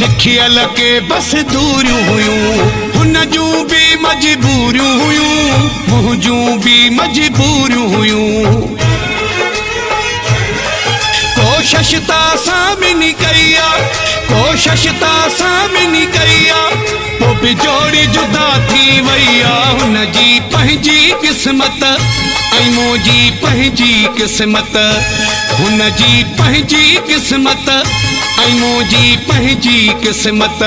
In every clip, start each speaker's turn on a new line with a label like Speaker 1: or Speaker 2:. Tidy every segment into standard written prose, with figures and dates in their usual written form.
Speaker 1: लिखियल के बस दूरियूं हुयूं, हुन जूं बि मजबूरियूं हुयूं, मुंहिंजूं बि मजबूरियूं हुयूं। कोशिश त असां ॿिन्ही कई आहे, कोशिश त असां ॿिन्ही कई आहे, पोइ बि जोड़ी जुदा थी वई आहे। हुन जी पंहिंजी क़िस्मत ऐं मुंहिंजी पंहिंजी क़िस्मत, हुन जी पंहिंजी क़िस्मत ऐं मुंहिंजी पंहिंजी क़िस्मत।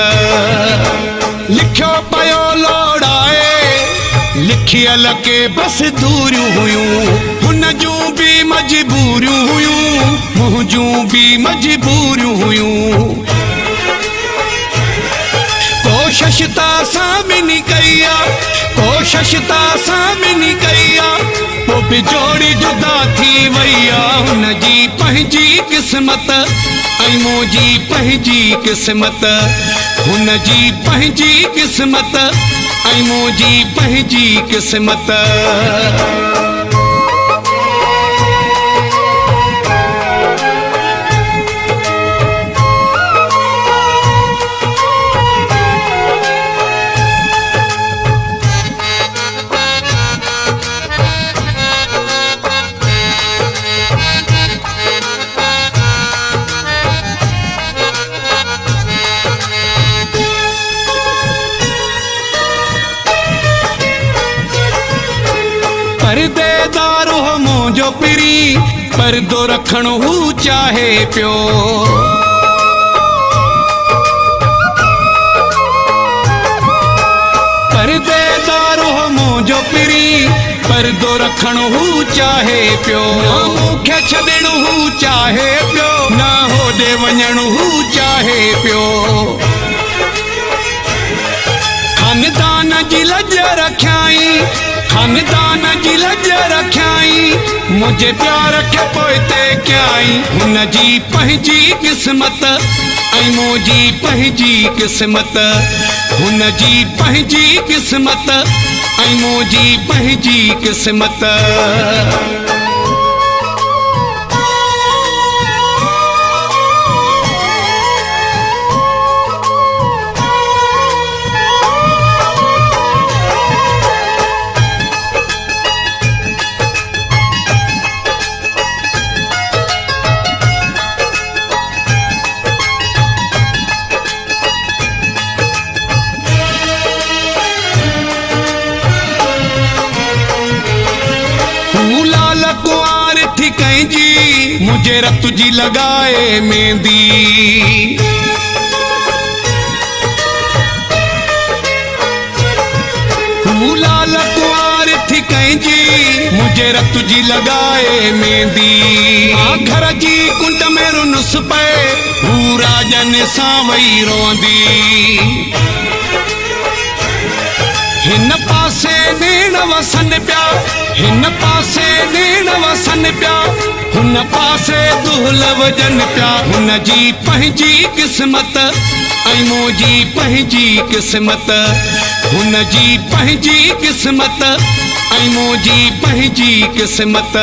Speaker 1: लिखियो पियो लोड़ाए, लिखियल के बस दूरियूं हुयूं, हुन जूं बि मजबूरियूं हुयूं, मुंहिंजूं बि मजबूरियूं हुयूं। कोशिश त असां ॿिन्ही कई आहे, कोशिश त असां ॿिन्ही कई आहे, पोइ बि जोड़ी जुदा थी वई आहे। हुन जी पंहिंजी क़िस्मत ऐं मुंहिंजी पंहिंजी क़िस्मत, हुन जी पंहिंजी क़िस्मत ऐं मुंहिंजी पंहिंजी क़िस्मत। परदेदार हो मुंहिंजो पिरी, परदो रखण हू चाहे पियो। परदेदार हो मुंहिंजो पिरी, परदो रखण हू चाहे पियो। मूंखे छॾण हू चाहे पियो, न होॾे वञण हू चाहे पियो। खानदान जी लज रखियाई, खानदान जी लज रखियाई, मुंहिंजे प्यार खे पोइते कयाई। हुन जी पंहिंजी क़िस्मत ऐं मुंहिंजी पंहिंजी क़िस्मत, हुन जी पंहिंजी क़िस्मत ऐं मुंहिंजी पंहिंजी क़िस्मत। मुझे रत जी लगाए मेहंदी, लाल कुंवार थी कंहिंजी, मुझे रत जी लगाए मेहंदी। घर जी कुंड में रुनुस पए, हू राजन सां वई रोंदी। हिन पासे नेण वसन पिया, हिन पासे नेण वसन पिया, हुन पासे दुहल वजन पिया। हुन जी पंहिंजी क़िस्मत ऐं मुंहिंजी पंहिंजी क़िस्मत, हुन जी पंहिंजी क़िस्मत ऐं मुंहिंजी पंहिंजी क़िस्मत।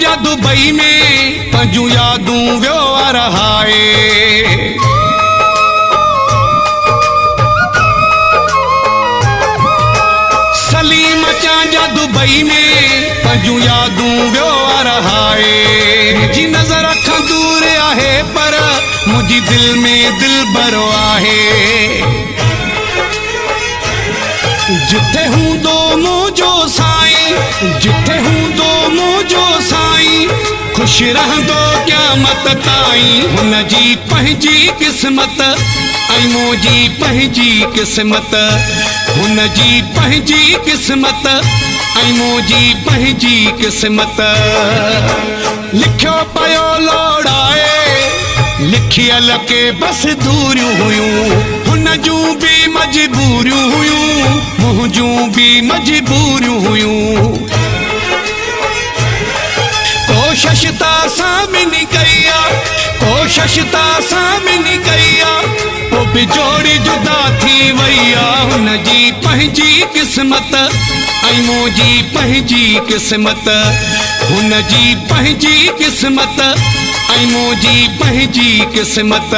Speaker 1: जा दुबई में पंजू यादूं वियो रहाए, सलीम चांजा दुबई में पंजू यादूं वियो रहाए। जी नज़र अखां दूर आहे पर मुंहिंजी दिल में दिल भरो आहे। जिथे हूंदो मुंहिंजो साईं, जिथे हूंदो मुंहिंजो साईं, खुश रहंदो क़यामत ताईं। हुन जी पंहिंजी क़िस्मत ऐं मुंहिंजी पंहिंजी क़िस्मत, हुन जी पंहिंजी क़िस्मत ऐं मुंहिंजी पंहिंजी क़िस्मत। लिखियो पियो लोड़ाए, लिखियल के बस दूरियूं हुयूं हुन जूं बि मजबूरियूं हुयूं मुंहिंजूं बि मजबूरियूं हुयूं कोशिश त असां ॿिन्ही कई आहे कोशिश त असां ॿिन्ही कई आहे पोइ बि जोड़ी जुदा थी वई आहे हुनजी पंहिंजी क़िस्मत ऐं मुंहिंजी पंहिंजी क़िस्मत हुनजी पंहिंजी क़िस्मत ऐं मुंहिंजी पंहिंजी क़िस्मत